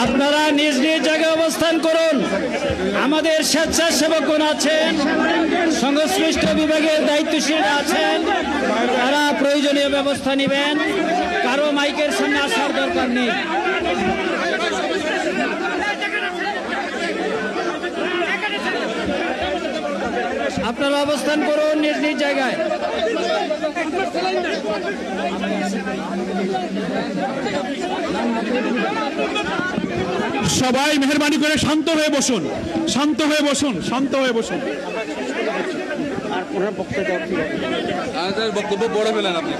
আপনারা নিজ নিজ জায়গায় অবস্থান করুন। আমাদের স্বেচ্ছাসেবকগণ আছেন, সংশ্লিষ্ট বিভাগের দায়িত্বশীলরা আছেন, তারা প্রয়োজনীয় ব্যবস্থা নেবেন। কারো মাইকের সামনে আসার দরকার নেই। আপনারা অবস্থান করুন নিজ নিজ জায়গায়। সবাই মেহরবানি করে শান্ত হয়ে বসুন, শান্ত হয়ে বসুন, শান্ত হয়ে বসুন।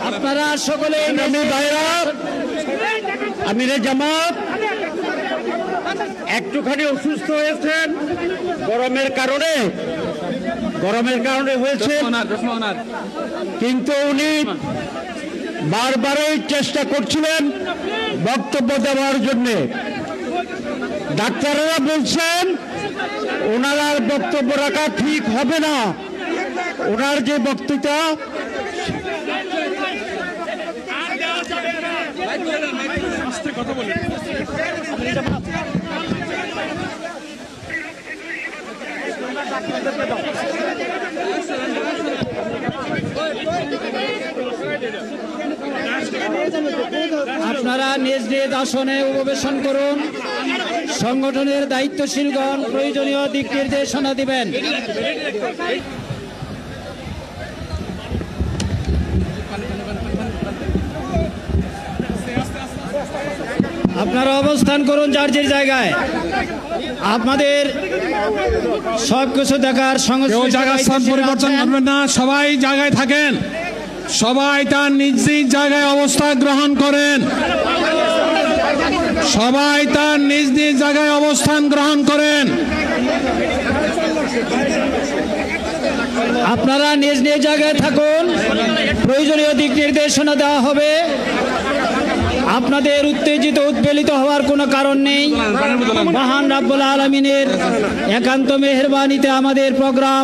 আপনারা সকলে আমিরে জামাত একটুখানি অসুস্থ হয়েছেন গরমের কারণে হয়েছে, কিন্তু উনি বারবারই চেষ্টা করছিলেন বক্তব্য দেওয়ার জন্য। ডাক্তাররা বলছেন ওনার আর বক্তব্য রাখা ঠিক হবে না। ওনার যে বক্তৃতা আপনারা নিজ নিজ আসনে উপবেশন করুন। সংগঠনের দায়িত্বশীলগণ প্রয়োজনীয় দিক নির্দেশনা দিবেন। আপনারা অবস্থান করুন যার যার জায়গায়। আপনাদের সবকিছু দেখার স্থান পরিবর্তন করবেন না, সবাই জায়গায় থাকেন, সবাই তার নিজ নিজ জায়গায় অবস্থান গ্রহণ করেন, সবাই তার নিজ নিজ জায়গায় অবস্থান গ্রহণ করেন। আপনারা নিজ নিজ জায়গায় থাকুন, প্রয়োজনীয় দিক নির্দেশনা দেওয়া হবে। আপনাদের উত্তেজিত উদ্বেলিত হওয়ার কোনো কারণ নেই। মহান রাব্বুল আলামিনের একান্ত মেহেরবানিতে আমাদের প্রোগ্রাম